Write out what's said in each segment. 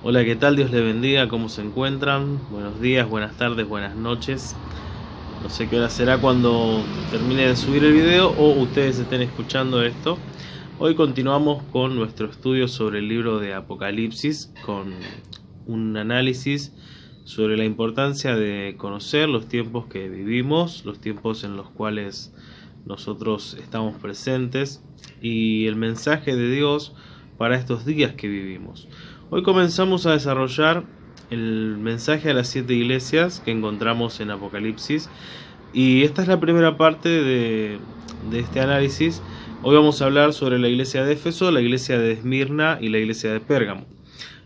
Hola, ¿qué tal? Dios les bendiga, ¿cómo se encuentran? Buenos días, buenas tardes, buenas noches. No sé qué hora será cuando termine de subir el video o ustedes estén escuchando esto. Hoy continuamos con nuestro estudio sobre el libro de Apocalipsis, con un análisis sobre la importancia de conocer los tiempos que vivimos, los tiempos en los cuales nosotros estamos presentes y el mensaje de Dios para estos días que vivimos. Hoy comenzamos a desarrollar el mensaje a las 7 iglesias que encontramos en Apocalipsis y esta es la primera parte de este análisis. Hoy vamos a hablar sobre la iglesia de Éfeso, la iglesia de Esmirna y la iglesia de Pérgamo.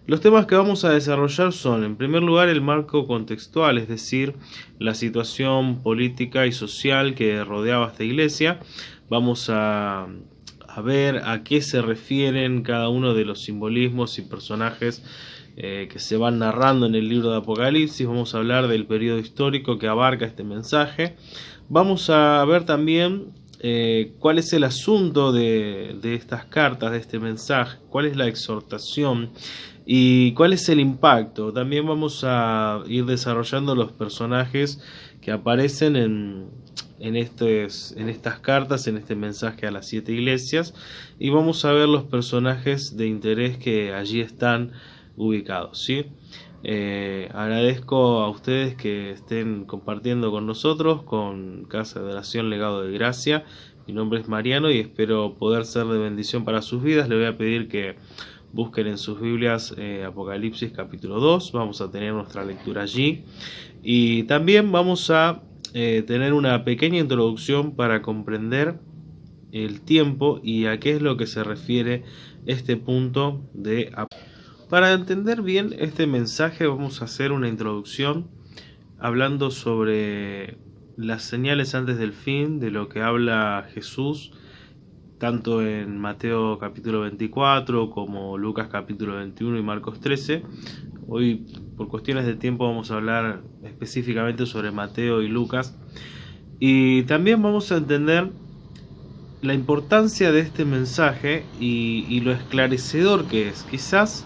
Los temas que vamos a desarrollar son, en primer lugar, el marco contextual, es decir, la situación política y social que rodeaba esta iglesia. Vamos a ver a qué se refieren cada uno de los simbolismos y personajes que se van narrando en el libro de Apocalipsis. Vamos a hablar del periodo histórico que abarca este mensaje. Vamos a ver también cuál es el asunto de estas cartas, de este mensaje, cuál es la exhortación y cuál es el impacto. También vamos a ir desarrollando los personajes que aparecen en estas cartas, en este mensaje a las 7 iglesias, y vamos a ver los personajes de interés que allí están ubicados, ¿sí? Agradezco a ustedes que estén compartiendo con nosotros, con Casa de Oración Legado de Gracia. Mi nombre es Mariano y espero poder ser de bendición para sus vidas. Les voy a pedir que busquen en sus Biblias Apocalipsis capítulo 2, vamos a tener nuestra lectura allí. Y también vamos a tener una pequeña introducción para comprender el tiempo y a qué es lo que se refiere este punto de Apocalipsis. Para entender bien este mensaje vamos a hacer una introducción hablando sobre las señales antes del fin, de lo que habla Jesús, tanto en Mateo capítulo 24 como Lucas capítulo 21 y Marcos 13. Hoy, por cuestiones de tiempo, vamos a hablar específicamente sobre Mateo y Lucas. Y también vamos a entender la importancia de este mensaje y lo esclarecedor que es. Quizás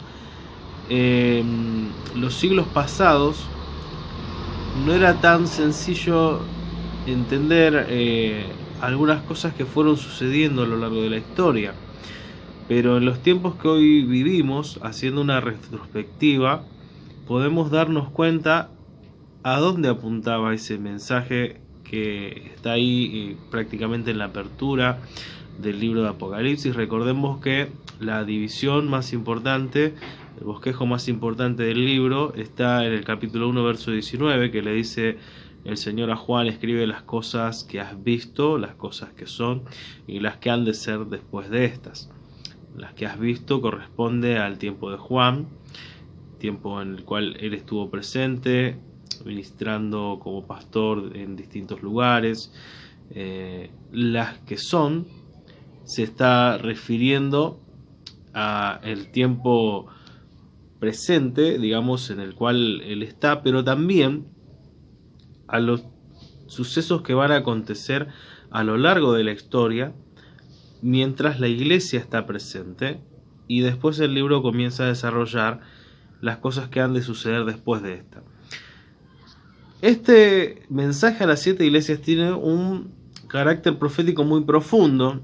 los siglos pasados no era tan sencillo entender algunas cosas que fueron sucediendo a lo largo de la historia, pero en los tiempos que hoy vivimos, haciendo una retrospectiva, podemos darnos cuenta a dónde apuntaba ese mensaje que está ahí prácticamente en la apertura del libro de Apocalipsis. Recordemos que la división más importante, el bosquejo más importante del libro está en el capítulo 1, verso 19, que le dice el Señor a Juan: escribe las cosas que has visto, las cosas que son y las que han de ser después de estas. Las que has visto corresponde al tiempo de Juan, tiempo en el cual él estuvo presente, ministrando como pastor en distintos lugares. Las que son se está refiriendo a el tiempo presente, digamos, en el cual él está, pero también a los sucesos que van a acontecer a lo largo de la historia mientras la iglesia está presente, y después el libro comienza a desarrollar las cosas que han de suceder después de esta. Este mensaje a las 7 iglesias tiene un carácter profético muy profundo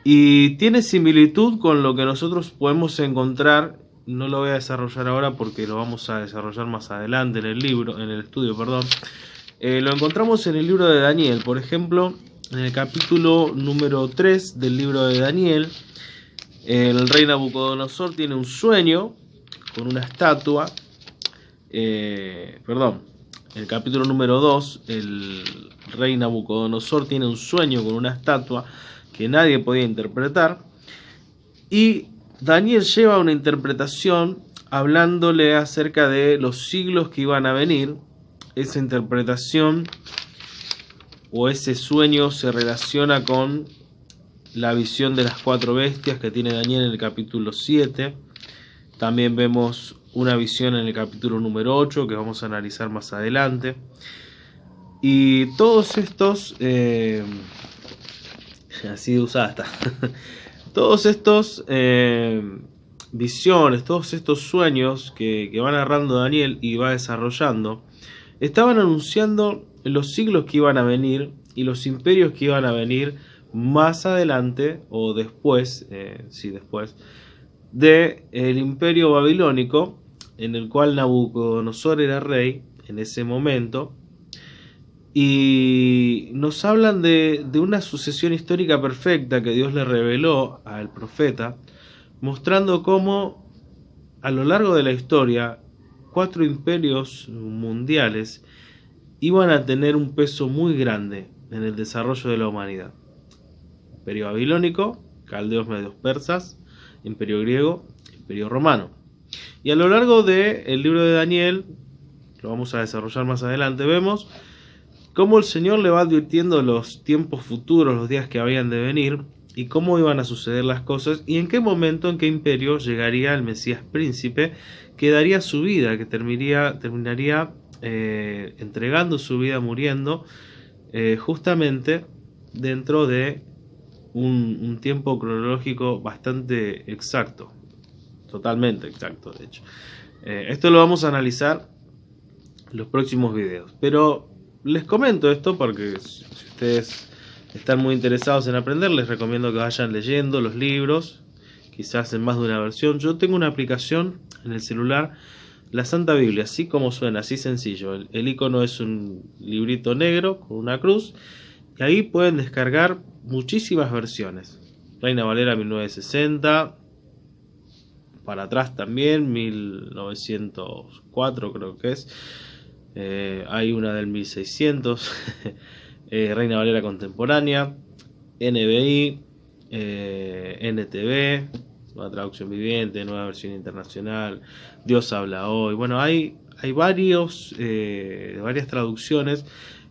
y tiene similitud con lo que nosotros podemos encontrar. No lo voy a desarrollar ahora porque lo vamos a desarrollar más adelante en el libro, en el estudio, perdón. Lo encontramos en el libro de Daniel, por ejemplo, en el capítulo número 3 del libro de Daniel. El rey Nabucodonosor tiene un sueño con una estatua. En el capítulo número 2, el rey Nabucodonosor tiene un sueño con una estatua que nadie podía interpretar. Y Daniel lleva una interpretación hablándole acerca de los siglos que iban a venir. Esa interpretación o ese sueño se relaciona con la visión de las 4 bestias que tiene Daniel en el capítulo 7. También vemos una visión en el capítulo número 8 que vamos a analizar más adelante. Y todos estos así de usada está. Todos estos visiones, todos estos sueños que va narrando Daniel y va desarrollando, estaban anunciando los siglos que iban a venir y los imperios que iban a venir más adelante o después, después, de el imperio babilónico, en el cual Nabucodonosor era rey en ese momento, y nos hablan de una sucesión histórica perfecta que Dios le reveló al profeta, mostrando cómo a lo largo de la historia 4 imperios mundiales iban a tener un peso muy grande en el desarrollo de la humanidad. Imperio babilónico, caldeos medios persas, imperio griego, imperio romano. Y a lo largo del libro de Daniel, lo vamos a desarrollar más adelante, vemos cómo el Señor le va advirtiendo los tiempos futuros, los días que habían de venir, y cómo iban a suceder las cosas, y en qué momento, en qué imperio llegaría el Mesías príncipe, que daría su vida, que terminaría entregando su vida, muriendo, justamente dentro de un tiempo cronológico bastante exacto, totalmente exacto de hecho. Esto lo vamos a analizar en los próximos videos, pero les comento esto porque si ustedes están muy interesados en aprender, les recomiendo que vayan leyendo los libros, quizás en más de una versión. Yo tengo una aplicación en el celular, la Santa Biblia, así como suena, así sencillo. El icono es un librito negro con una cruz, y ahí pueden descargar muchísimas versiones. Reina Valera 1960, para atrás también, 1904 creo que es. Hay una del 1600, Reina Valera contemporánea, NBI, NTV, nueva traducción viviente, nueva versión internacional, Dios habla hoy. Bueno, hay varias traducciones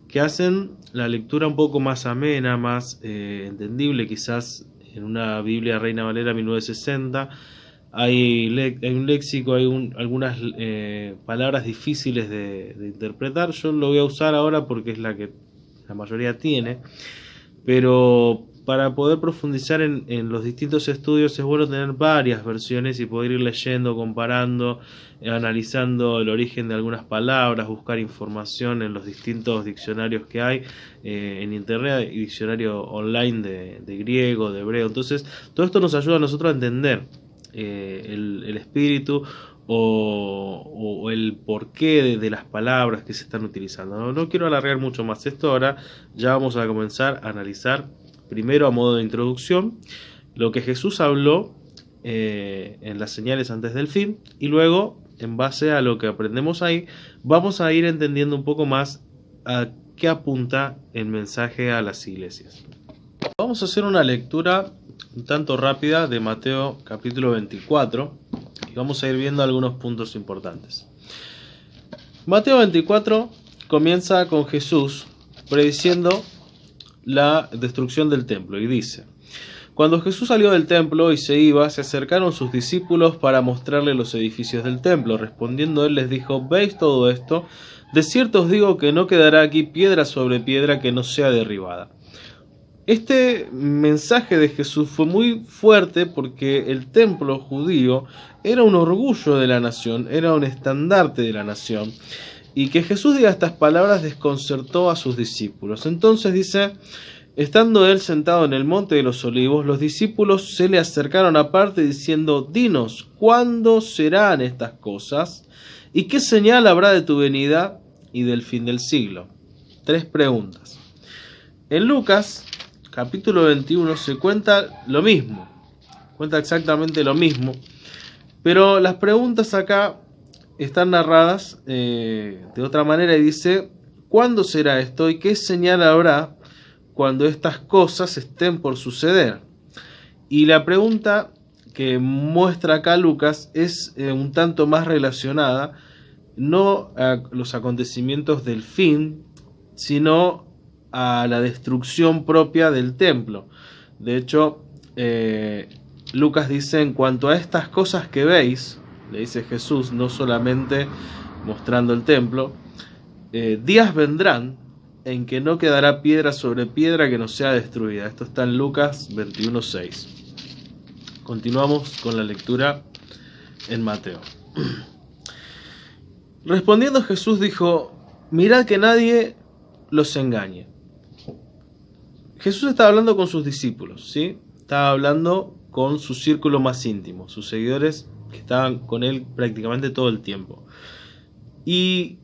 que hacen la lectura un poco más amena, más entendible. Quizás en una Biblia Reina Valera 1960 hay un léxico, hay algunas palabras difíciles de interpretar. Yo lo voy a usar ahora porque es la que la mayoría tiene, pero para poder profundizar en los distintos estudios es bueno tener varias versiones y poder ir leyendo, comparando, analizando el origen de algunas palabras, buscar información en los distintos diccionarios que hay en internet, y diccionario online de griego, de hebreo. Entonces todo esto nos ayuda a nosotros a entender el espíritu o el porqué de las palabras que se están utilizando. No quiero alargar mucho más esto. Ahora ya vamos a comenzar a analizar, primero a modo de introducción, lo que Jesús habló en las señales antes del fin, y luego, en base a lo que aprendemos ahí, vamos a ir entendiendo un poco más a qué apunta el mensaje a las iglesias. Vamos a hacer una lectura un tanto rápida de Mateo capítulo 24 y vamos a ir viendo algunos puntos importantes. Mateo 24 comienza con Jesús prediciendo la destrucción del templo y dice: cuando Jesús salió del templo y se iba, se acercaron sus discípulos para mostrarle los edificios del templo. Respondiendo él les dijo: ¿veis todo esto? De cierto os digo que no quedará aquí piedra sobre piedra que no sea derribada. Este mensaje de Jesús fue muy fuerte porque el templo judío era un orgullo de la nación, era un estandarte de la nación, y que Jesús diga estas palabras desconcertó a sus discípulos. Entonces dice: estando él sentado en el monte de los olivos, los discípulos se le acercaron aparte diciendo: dinos, ¿cuándo serán estas cosas? ¿Y qué señal habrá de tu venida y del fin del siglo? 3 preguntas. En Lucas capítulo 21 se cuenta lo mismo, cuenta exactamente lo mismo, pero las preguntas acá están narradas de otra manera y dice: ¿cuándo será esto y qué señal habrá cuando estas cosas estén por suceder? Y la pregunta que muestra acá Lucas es un tanto más relacionada no a los acontecimientos del fin, sino a la destrucción propia del templo. De hecho, Lucas dice: en cuanto a estas cosas que veis, le dice Jesús, no solamente mostrando el templo, días vendrán en que no quedará piedra sobre piedra que no sea destruida. Esto está en Lucas 21:6. Continuamos con la lectura en Mateo. Respondiendo Jesús dijo: mirad que nadie los engañe. Jesús estaba hablando con sus discípulos, ¿sí? Estaba hablando con su círculo más íntimo, sus seguidores que estaban con él prácticamente todo el tiempo. Y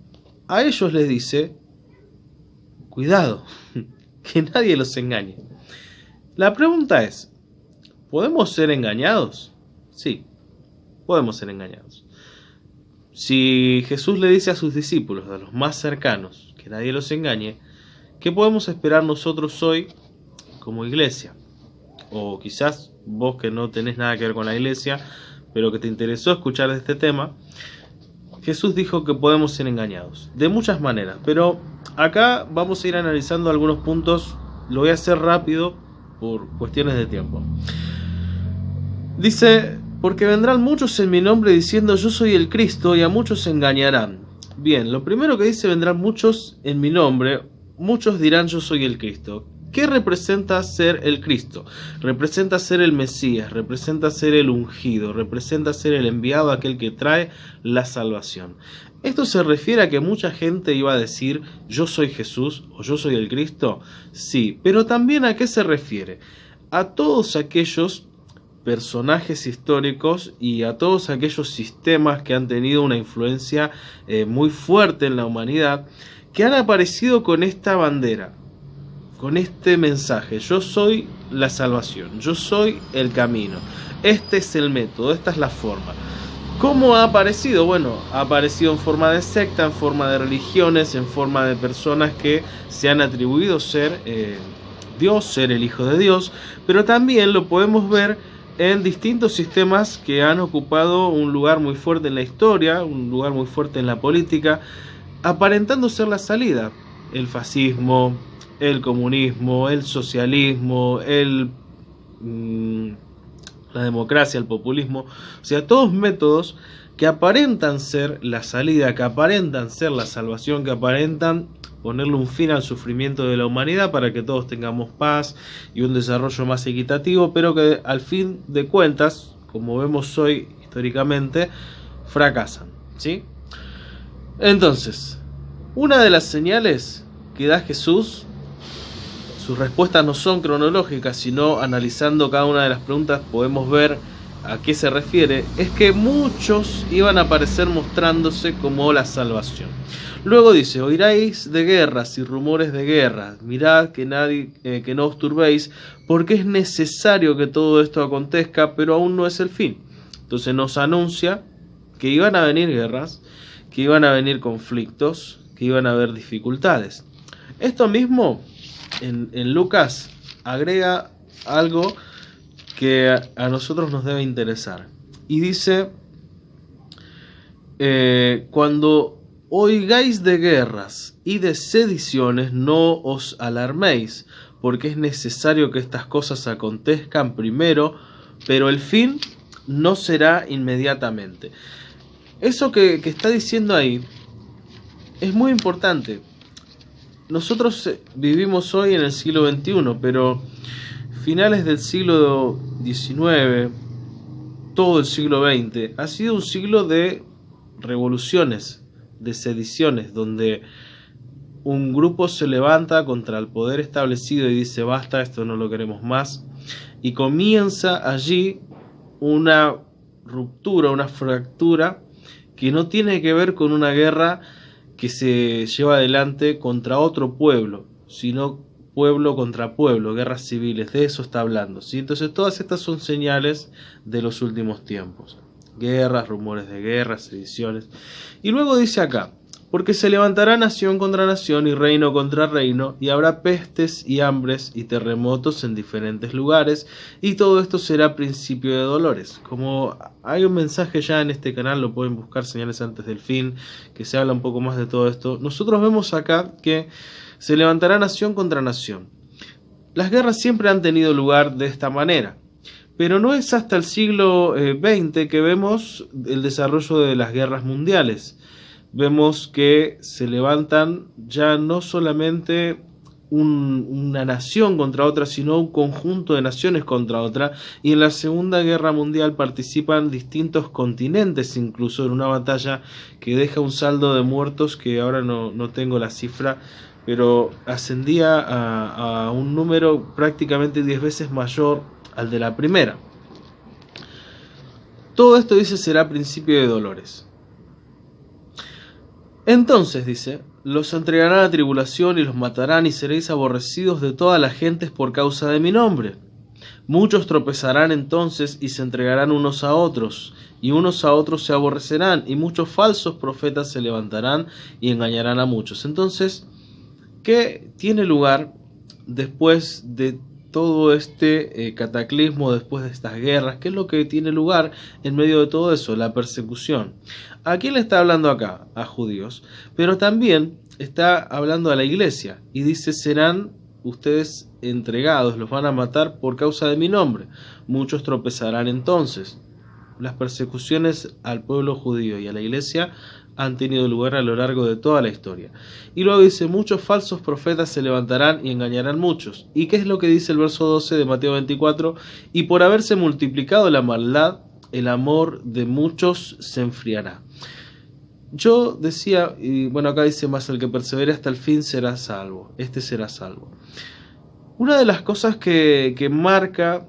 a ellos les dice: cuidado, que nadie los engañe. La pregunta es: ¿podemos ser engañados? Sí, podemos ser engañados. Si Jesús le dice a sus discípulos, a los más cercanos, que nadie los engañe, ¿qué podemos esperar nosotros hoy como iglesia? O quizás vos que no tenés nada que ver con la iglesia, pero que te interesó escuchar de este tema, Jesús dijo que podemos ser engañados de muchas maneras, pero acá vamos a ir analizando algunos puntos. Lo voy a hacer rápido por cuestiones de tiempo. Dice: porque vendrán muchos en mi nombre diciendo yo soy el Cristo, y a muchos se engañarán. Bien, lo primero que dice: vendrán muchos en mi nombre, muchos dirán yo soy el Cristo. ¿Qué representa ser el Cristo? Representa ser el Mesías, representa ser el ungido, representa ser el enviado, aquel que trae la salvación. ¿Esto se refiere a que mucha gente iba a decir yo soy Jesús o yo soy el Cristo? Sí, pero también ¿a qué se refiere? A todos aquellos personajes históricos y a todos aquellos sistemas que han tenido una influencia muy fuerte en la humanidad, que han aparecido con esta bandera, con este mensaje: yo soy la salvación, yo soy el camino, este es el método, esta es la forma. ¿Cómo ha aparecido? Bueno, ha aparecido en forma de secta, en forma de religiones, en forma de personas que se han atribuido ser Dios, ser el Hijo de Dios, pero también lo podemos ver en distintos sistemas que han ocupado un lugar muy fuerte en la historia, un lugar muy fuerte en la política, aparentando ser la salida: el fascismo, el comunismo, el socialismo, la democracia, el populismo. O sea, todos métodos que aparentan ser la salida, que aparentan ser la salvación, que aparentan ponerle un fin al sufrimiento de la humanidad para que todos tengamos paz y un desarrollo más equitativo, pero que al fin de cuentas, como vemos hoy históricamente, fracasan, ¿sí? Entonces, una de las señales que da Jesús, sus respuestas no son cronológicas, sino analizando cada una de las preguntas podemos ver a qué se refiere, es que muchos iban a aparecer mostrándose como la salvación. Luego dice: oiréis de guerras y rumores de guerras, mirad que no os turbéis, porque es necesario que todo esto acontezca, pero aún no es el fin. Entonces nos anuncia que iban a venir guerras, que iban a venir conflictos, que iban a haber dificultades. Esto mismo en Lucas agrega algo que a nosotros nos debe interesar. Y dice: cuando oigáis de guerras y de sediciones, no os alarméis, porque es necesario que estas cosas acontezcan primero, pero el fin no será inmediatamente. Eso que está diciendo ahí es muy importante. Nosotros vivimos hoy en el siglo XXI, pero finales del siglo XIX, todo el siglo XX, ha sido un siglo de revoluciones, de sediciones, donde un grupo se levanta contra el poder establecido y dice basta, esto no lo queremos más, y comienza allí una ruptura, una fractura que no tiene que ver con una guerra que se lleva adelante contra otro pueblo, sino pueblo contra pueblo, guerras civiles, de eso está hablando, ¿sí? Entonces todas estas son señales de los últimos tiempos: guerras, rumores de guerras, sediciones. Y luego dice acá: porque se levantará nación contra nación y reino contra reino, y habrá pestes y hambres y terremotos en diferentes lugares, y todo esto será principio de dolores. Como hay un mensaje ya en este canal, lo pueden buscar, Señales antes del fin, que se habla un poco más de todo esto. Nosotros vemos acá que se levantará nación contra nación. Las guerras siempre han tenido lugar de esta manera, pero no es hasta el siglo XX que vemos el desarrollo de las guerras mundiales. Vemos que se levantan ya no solamente una nación contra otra, sino un conjunto de naciones contra otra, y en la Segunda Guerra Mundial participan distintos continentes, incluso en una batalla que deja un saldo de muertos que ahora no tengo la cifra, pero ascendía a un número prácticamente 10 veces mayor al de la primera. Todo esto, dice, será principio de dolores. Entonces, dice, los entregarán a tribulación y los matarán, y seréis aborrecidos de todas las gentes por causa de mi nombre. Muchos tropezarán entonces y se entregarán unos a otros, y unos a otros se aborrecerán, y muchos falsos profetas se levantarán y engañarán a muchos. Entonces, ¿qué tiene lugar después de todo este cataclismo, después de estas guerras? ¿Qué es lo que tiene lugar en medio de todo eso? La persecución. ¿A quién le está hablando acá? A judíos. Pero también está hablando a la iglesia y dice: serán ustedes entregados, los van a matar por causa de mi nombre. Muchos tropezarán entonces. Las persecuciones al pueblo judío y a la iglesia han tenido lugar a lo largo de toda la historia. Y luego dice: muchos falsos profetas se levantarán y engañarán muchos. ¿Y qué es lo que dice el verso 12 de Mateo 24? Y por haberse multiplicado la maldad, el amor de muchos se enfriará. Yo decía, y bueno, acá dice más: el que persevere hasta el fin será salvo. Este será salvo. Una de las cosas que marca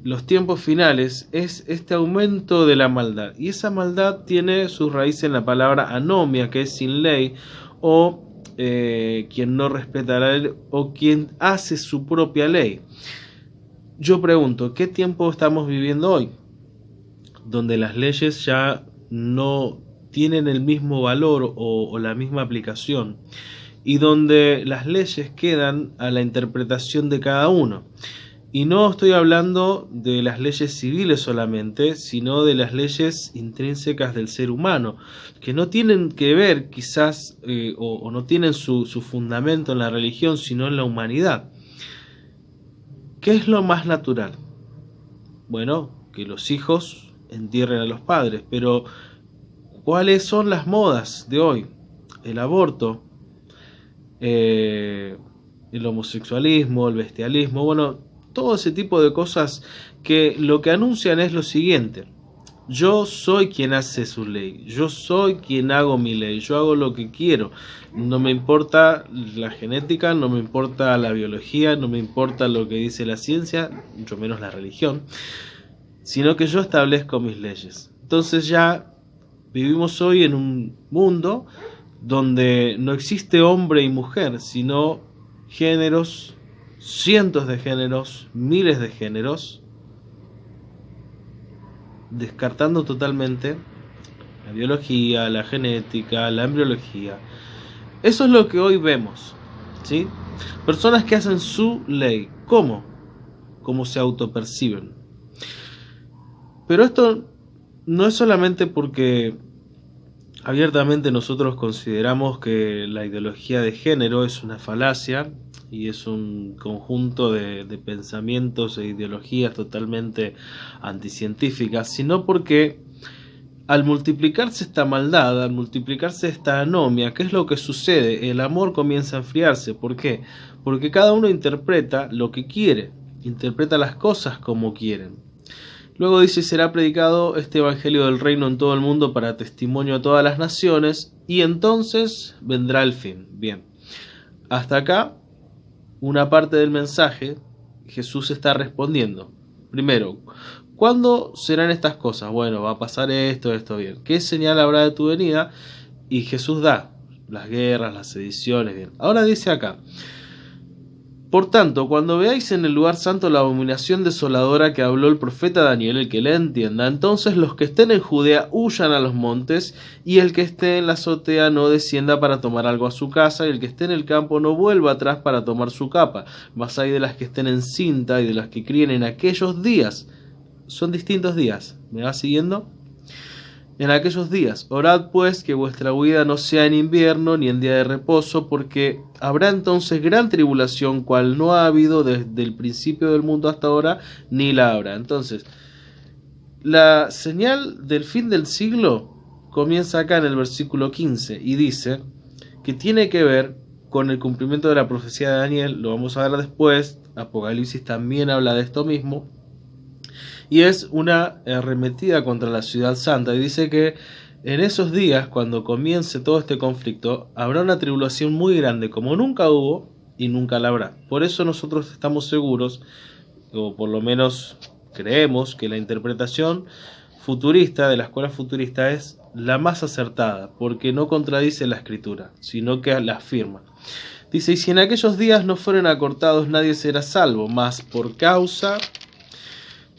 los tiempos finales es este aumento de la maldad, y esa maldad tiene su raíz en la palabra anomia, que es sin ley, o quien no respeta la ley, o quien hace su propia ley. Yo pregunto, ¿qué tiempo estamos viviendo hoy? Donde las leyes ya no tienen el mismo valor o la misma aplicación, y donde las leyes quedan a la interpretación de cada uno. Y no estoy hablando de las leyes civiles solamente, sino de las leyes intrínsecas del ser humano, que no tienen que ver quizás o no tienen su fundamento en la religión, sino en la humanidad. ¿Qué es lo más natural? Bueno, que los hijos entierren a los padres, pero ¿cuáles son las modas de hoy? El aborto, el homosexualismo, el bestialismo, bueno, todo ese tipo de cosas que lo que anuncian es lo siguiente: yo soy quien hace su ley, yo soy quien hago mi ley, yo hago lo que quiero, no me importa la genética, no me importa la biología, no me importa lo que dice la ciencia, mucho menos la religión, sino que yo establezco mis leyes. Entonces ya vivimos hoy en un mundo donde no existe hombre y mujer, sino géneros, cientos de géneros, miles de géneros, descartando totalmente la biología, la genética, la embriología. Eso es lo que hoy vemos, ¿sí? Personas que hacen su ley. ¿Cómo? Como se autoperciben. Pero esto no es solamente porque abiertamente nosotros consideramos que la ideología de género es una falacia y es un conjunto de pensamientos e ideologías totalmente anticientíficas, sino porque al multiplicarse esta maldad, al multiplicarse esta anomia, ¿qué es lo que sucede? El amor comienza a enfriarse. ¿Por qué? Porque cada uno interpreta lo que quiere, interpreta las cosas como quieren. Luego dice: será predicado este evangelio del reino en todo el mundo para testimonio a todas las naciones, y entonces vendrá el fin. Bien, hasta acá una parte del mensaje. Jesús está respondiendo. Primero, ¿cuándo serán estas cosas? Bueno, va a pasar esto, bien. ¿Qué señal habrá de tu venida? Y Jesús da las guerras, las sediciones, bien. Ahora dice acá: por tanto, cuando veáis en el lugar santo la abominación desoladora que habló el profeta Daniel, el que le entienda, entonces los que estén en Judea huyan a los montes, y el que esté en la azotea no descienda para tomar algo a su casa, y el que esté en el campo no vuelva atrás para tomar su capa. Mas hay de las que estén en cinta y de las que críen en aquellos días. Son distintos días. ¿Me va siguiendo? En aquellos días, orad pues que vuestra huida no sea en invierno ni en día de reposo, porque habrá entonces gran tribulación, cual no ha habido desde el principio del mundo hasta ahora, ni la habrá. Entonces, la señal del fin del siglo comienza acá en el versículo 15 y dice que tiene que ver con el cumplimiento de la profecía de Daniel, lo vamos a ver después. Apocalipsis también habla de esto mismo, y es una arremetida contra la ciudad santa, y dice que en esos días, cuando comience todo este conflicto, habrá una tribulación muy grande, como nunca hubo y nunca la habrá. Por eso nosotros estamos seguros, o por lo menos creemos, que la interpretación futurista de la escuela futurista es la más acertada, porque no contradice la escritura, sino que la afirma. Dice: y si en aquellos días no fueren acortados, nadie será salvo, mas por causa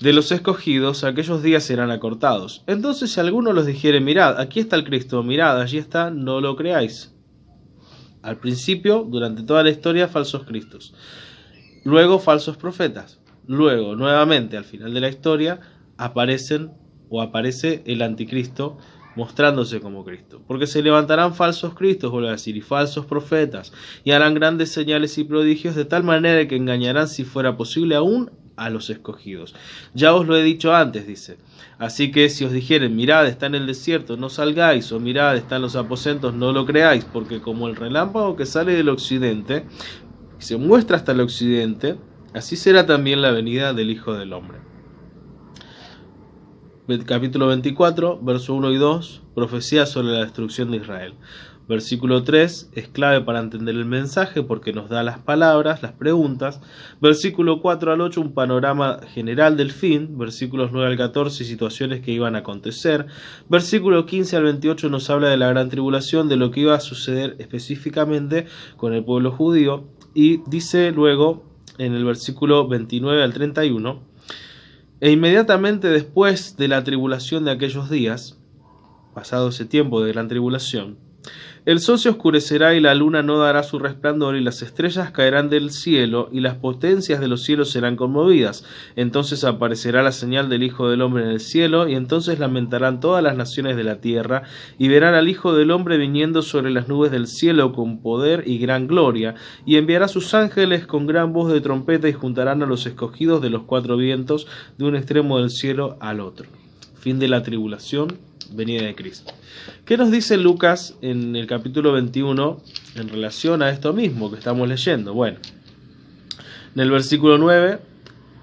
de los escogidos, aquellos días serán acortados. Entonces, si alguno los dijere: mirad, aquí está el Cristo, mirad, allí está, no lo creáis. Al principio, durante toda la historia, falsos cristos. Luego, falsos profetas. Luego, nuevamente, al final de la historia, aparece el anticristo mostrándose como Cristo. Porque se levantarán falsos cristos, vuelve a decir, y falsos profetas, y harán grandes señales y prodigios, de tal manera que engañarán, si fuera posible, aún a los escogidos. Ya os lo he dicho antes, dice. Así que si os dijeren: mirad, está en el desierto, no salgáis, o mirad, está en los aposentos, no lo creáis, porque como el relámpago que sale del occidente y se muestra hasta el occidente, así será también la venida del Hijo del Hombre. Capítulo 24, verso 1 y 2, profecía sobre la destrucción de Israel. Versículo 3 es clave para entender el mensaje porque nos da las palabras, las preguntas. Versículo 4 al 8, un panorama general del fin. Versículos 9 al 14, situaciones que iban a acontecer. Versículo 15 al 28 nos habla de la gran tribulación, de lo que iba a suceder específicamente con el pueblo judío. Y dice luego, en el versículo 29 al 31, e inmediatamente después de la tribulación de aquellos días, pasado ese tiempo de gran tribulación, el sol se oscurecerá y la luna no dará su resplandor, y las estrellas caerán del cielo, y las potencias de los cielos serán conmovidas. Entonces aparecerá la señal del Hijo del Hombre en el cielo, y entonces lamentarán todas las naciones de la tierra, y verán al Hijo del Hombre viniendo sobre las nubes del cielo con poder y gran gloria, y enviará sus ángeles con gran voz de trompeta, y juntarán a los escogidos de los cuatro vientos, de un extremo del cielo al otro. Fin de la tribulación, venida de Cristo. ¿Qué nos dice Lucas en el capítulo 21 en relación a esto mismo que estamos leyendo? Bueno, en el versículo 9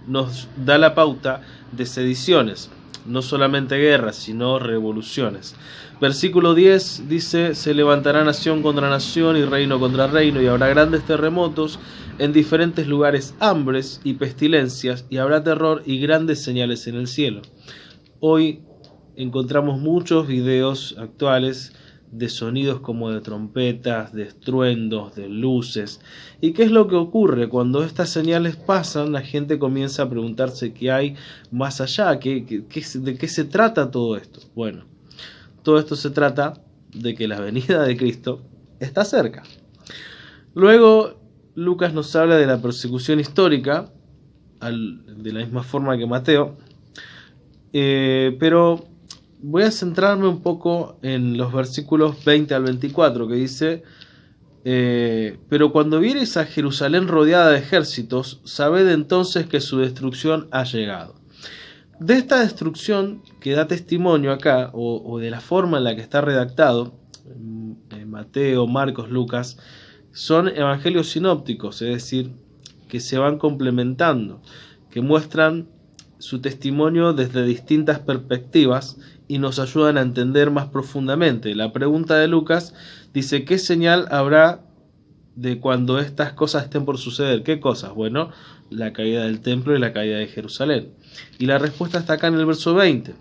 nos da la pauta de sediciones, no solamente guerras, sino revoluciones. Versículo 10 dice: se levantará nación contra nación y reino contra reino, y habrá grandes terremotos, en diferentes lugares hambres y pestilencias, y habrá terror y grandes señales en el cielo. Hoy encontramos muchos videos actuales de sonidos como de trompetas, de estruendos, de luces. ¿Y qué es lo que ocurre? Cuando estas señales pasan, la gente comienza a preguntarse qué hay más allá, de qué se trata todo esto. Bueno, todo esto se trata de que la venida de Cristo está cerca. Luego, Lucas nos habla de la persecución histórica, de la misma forma que Mateo, pero voy a centrarme un poco en los versículos 20 al 24, que dice: pero cuando viereis a Jerusalén rodeada de ejércitos, sabed entonces que su destrucción ha llegado. De esta destrucción que da testimonio acá, o de la forma en la que está redactado, Mateo, Marcos, Lucas, son evangelios sinópticos, es decir, que se van complementando, que muestran su testimonio desde distintas perspectivas y nos ayudan a entender más profundamente. La pregunta de Lucas dice: ¿qué señal habrá de cuando estas cosas estén por suceder? ¿Qué cosas? Bueno, la caída del templo y la caída de Jerusalén. Y la respuesta está acá en el verso 20.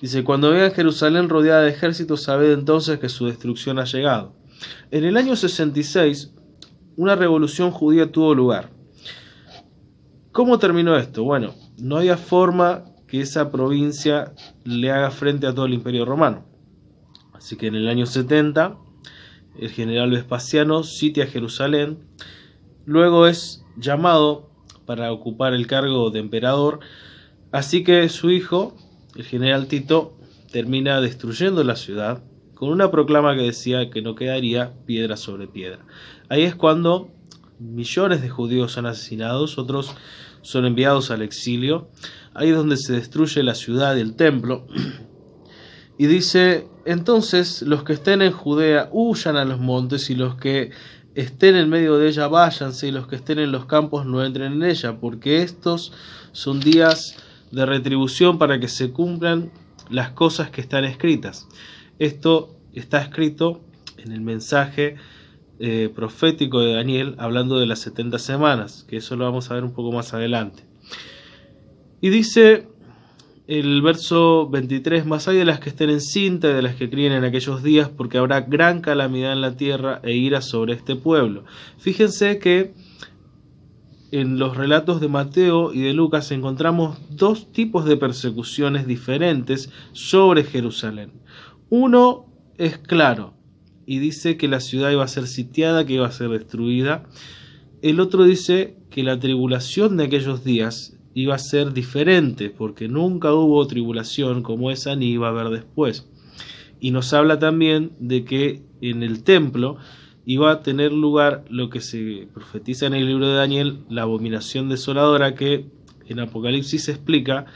Dice: cuando vean Jerusalén rodeada de ejércitos, sabed entonces que su destrucción ha llegado. En el año 66, una revolución judía tuvo lugar. ¿Cómo terminó esto? Bueno, no había forma que esa provincia le haga frente a todo el Imperio Romano. Así que en el año 70, el general Vespasiano sitia Jerusalén, luego es llamado para ocupar el cargo de emperador, así que su hijo, el general Tito, termina destruyendo la ciudad con una proclama que decía que no quedaría piedra sobre piedra. Ahí es cuando millones de judíos son asesinados, otros son enviados al exilio. Ahí es donde se destruye la ciudad y el templo. Y dice: entonces los que estén en Judea huyan a los montes, y los que estén en medio de ella, váyanse, y los que estén en los campos no entren en ella, porque estos son días de retribución para que se cumplan las cosas que están escritas. Esto está escrito en el mensaje profético de Daniel, hablando de las 70 semanas, que eso lo vamos a ver un poco más adelante. Y dice el verso 23, más hay de las que estén encinta y de las que críen en aquellos días, porque habrá gran calamidad en la tierra e ira sobre este pueblo. Fíjense que en los relatos de Mateo y de Lucas encontramos dos tipos de persecuciones diferentes sobre Jerusalén. Uno es claro y dice que la ciudad iba a ser sitiada, que iba a ser destruida. El otro dice que la tribulación de aquellos días iba a ser diferente, porque nunca hubo tribulación como esa ni iba a haber después. Y nos habla también de que en el templo iba a tener lugar lo que se profetiza en el libro de Daniel, la abominación desoladora, que en Apocalipsis se explica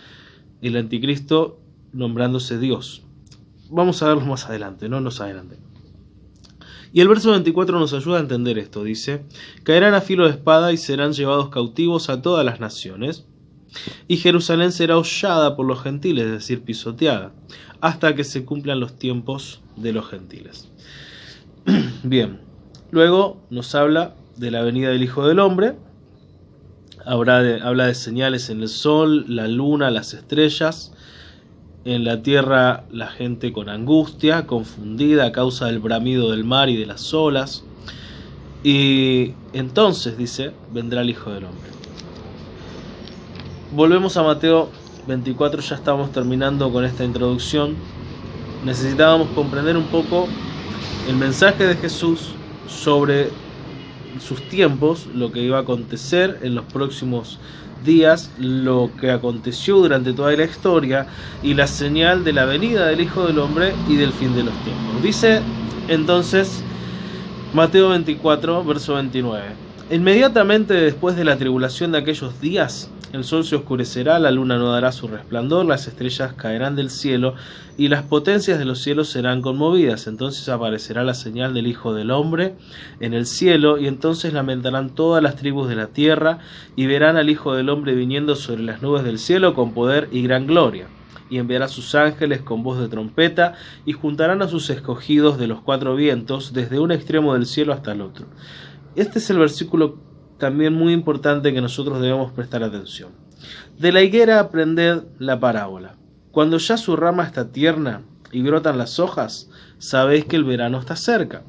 el anticristo nombrándose Dios. Vamos a verlo más adelante, no nos adelante. Y el verso 24 nos ayuda a entender esto, dice: caerán a filo de espada y serán llevados cautivos a todas las naciones, y Jerusalén será hollada por los gentiles, es decir, pisoteada, hasta que se cumplan los tiempos de los gentiles. Bien, luego nos habla de la venida del Hijo del Hombre. Habla de señales en el sol, la luna, las estrellas. En la tierra la gente con angustia, confundida a causa del bramido del mar y de las olas. Y entonces, dice, vendrá el Hijo del Hombre. Volvemos a Mateo 24, ya estamos terminando con esta introducción. Necesitábamos comprender un poco el mensaje de Jesús sobre sus tiempos, lo que iba a acontecer en los próximos días, lo que aconteció durante toda la historia y la señal de la venida del Hijo del Hombre y del fin de los tiempos. Dice entonces Mateo 24, verso 29: inmediatamente después de la tribulación de aquellos días, el sol se oscurecerá, la luna no dará su resplandor, las estrellas caerán del cielo y las potencias de los cielos serán conmovidas. Entonces aparecerá la señal del Hijo del Hombre en el cielo, y entonces lamentarán todas las tribus de la tierra y verán al Hijo del Hombre viniendo sobre las nubes del cielo con poder y gran gloria. Y enviará a sus ángeles con voz de trompeta, y juntarán a sus escogidos de los cuatro vientos, desde un extremo del cielo hasta el otro. Este es el versículo también muy importante que nosotros debemos prestar atención. De la higuera aprended la parábola. Cuando ya su rama está tierna y brotan las hojas, sabéis que el verano está cerca.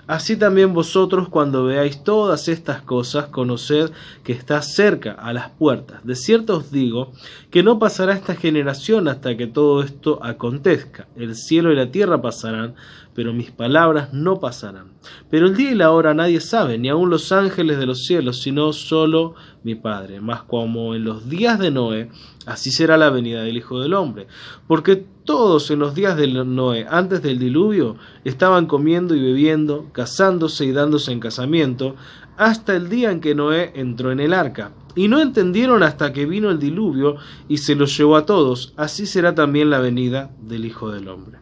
Así también vosotros, cuando veáis todas estas cosas, conoced que está cerca, a las puertas. De cierto os digo que no pasará esta generación hasta que todo esto acontezca. El cielo y la tierra pasarán, pero mis palabras no pasarán. Pero el día y la hora nadie sabe, ni aun los ángeles de los cielos, sino solo mi Padre. Mas como en los días de Noé, así será la venida del Hijo del Hombre. Porque todos en los días de Noé, antes del diluvio, estaban comiendo y bebiendo, casándose y dándose en casamiento, hasta el día en que Noé entró en el arca. Y no entendieron hasta que vino el diluvio y se los llevó a todos. Así será también la venida del Hijo del Hombre.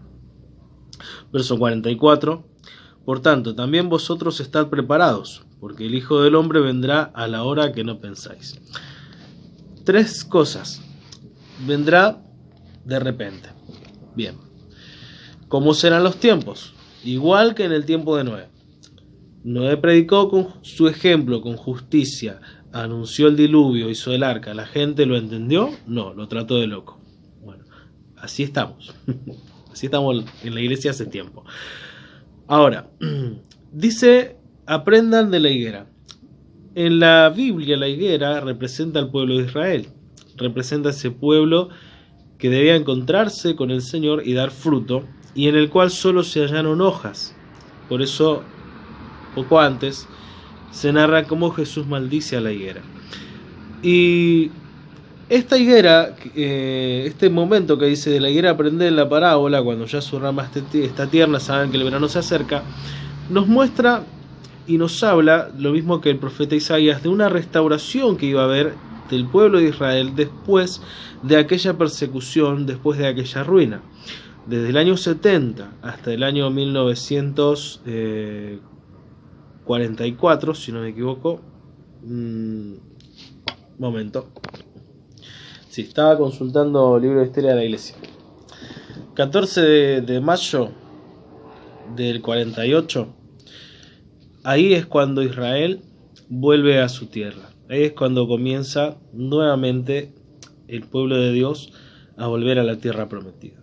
Verso 44. Por tanto, también vosotros estad preparados, porque el Hijo del Hombre vendrá a la hora que no pensáis. Tres cosas. Vendrá de repente. Bien. ¿Cómo serán los tiempos? Igual que en el tiempo de Noé. Noé predicó con su ejemplo, con justicia, anunció el diluvio, hizo el arca. ¿La gente lo entendió? No, lo trató de loco. Bueno, así estamos. Así estamos en la iglesia hace tiempo. Ahora, dice, aprendan de la higuera. En la Biblia la higuera representa al pueblo de Israel. Representa ese pueblo que debía encontrarse con el Señor y dar fruto, y en el cual solo se hallaron hojas. Por eso, poco antes, se narra cómo Jesús maldice a la higuera. Y esta higuera, este momento que dice de la higuera aprended en la parábola, cuando ya su rama está tierna, saben que el verano se acerca, nos muestra y nos habla, lo mismo que el profeta Isaías, de una restauración que iba a haber del pueblo de Israel después de aquella persecución, después de aquella ruina. Desde el año 70 hasta el año 1900, 44, si no me equivoco. Momento. Sí, estaba consultando el libro de historia de la iglesia. 14 de mayo del 48. Ahí es cuando Israel vuelve a su tierra. Ahí es cuando comienza nuevamente el pueblo de Dios a volver a la tierra prometida.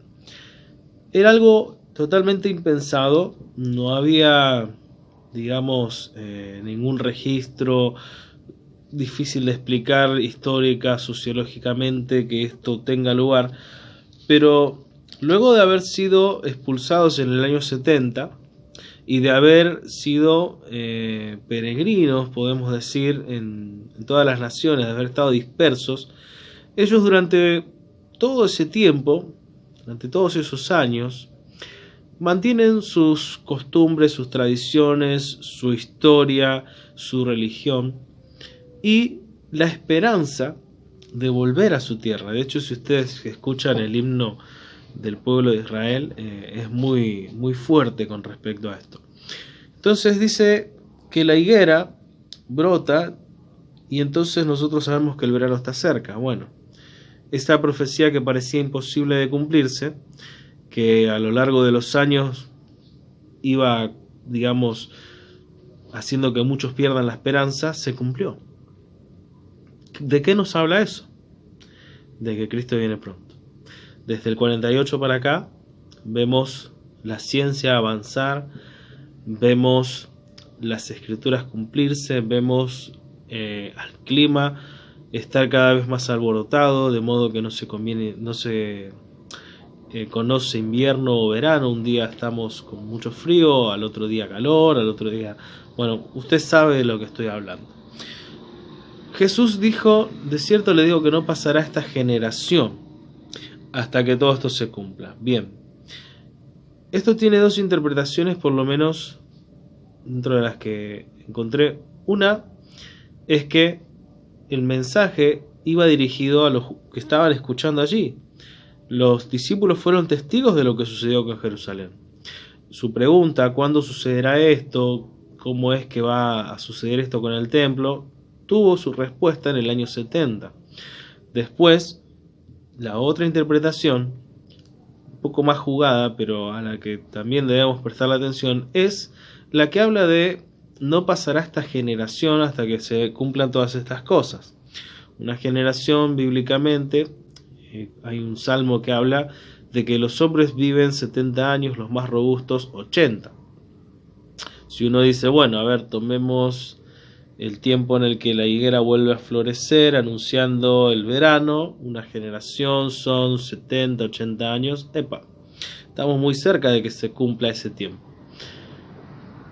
Era algo totalmente impensado. No había, digamos, ningún registro. Difícil de explicar histórica, sociológicamente, que esto tenga lugar, pero luego de haber sido expulsados en el año 70 y de haber sido peregrinos, podemos decir, en todas las naciones, de haber estado dispersos, ellos durante todo ese tiempo, durante todos esos años, mantienen sus costumbres, sus tradiciones, su historia, su religión, y la esperanza de volver a su tierra. De hecho, si ustedes escuchan el himno del pueblo de Israel, es muy, muy fuerte con respecto a esto. Entonces dice que la higuera brota y entonces nosotros sabemos que el verano está cerca. Bueno, esta profecía que parecía imposible de cumplirse, que a lo largo de los años iba, digamos, haciendo que muchos pierdan la esperanza, se cumplió. ¿De qué nos habla eso? De que Cristo viene pronto. Desde el 48 para acá vemos la ciencia avanzar, vemos las escrituras cumplirse, vemos al clima estar cada vez más alborotado, de modo que no se conoce invierno o verano. Un día estamos con mucho frío, al otro día calor, al otro día... Bueno, usted sabe de lo que estoy hablando. Jesús dijo, de cierto le digo que no pasará esta generación hasta que todo esto se cumpla. Bien, esto tiene dos interpretaciones, por lo menos dentro de las que encontré. Una es que el mensaje iba dirigido a los que estaban escuchando allí. Los discípulos fueron testigos de lo que sucedió con Jerusalén. Su pregunta, ¿cuándo sucederá esto? ¿Cómo es que va a suceder esto con el templo?, tuvo su respuesta en el año 70. Después, la otra interpretación, un poco más jugada, pero a la que también debemos prestar atención, es la que habla de no pasará esta generación hasta que se cumplan todas estas cosas. Una generación, bíblicamente, hay un salmo que habla de que los hombres viven 70 años, los más robustos 80. Si uno dice, bueno, a ver, tomemos el tiempo en el que la higuera vuelve a florecer, anunciando el verano, una generación son 70, 80 años, estamos muy cerca de que se cumpla ese tiempo.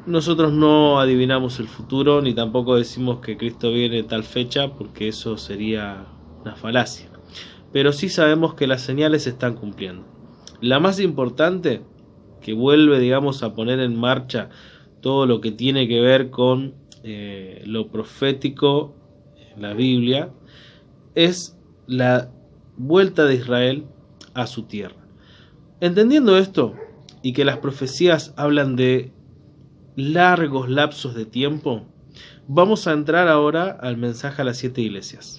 Nosotros no adivinamos el futuro, ni tampoco decimos que Cristo viene tal fecha, porque eso sería una falacia. Pero sí sabemos que las señales se están cumpliendo. La más importante, que vuelve, digamos, a poner en marcha todo lo que tiene que ver con lo profético en la Biblia, es la vuelta de Israel a su tierra. Entendiendo esto, y que las profecías hablan de largos lapsos de tiempo, vamos a entrar ahora al mensaje a las 7 iglesias.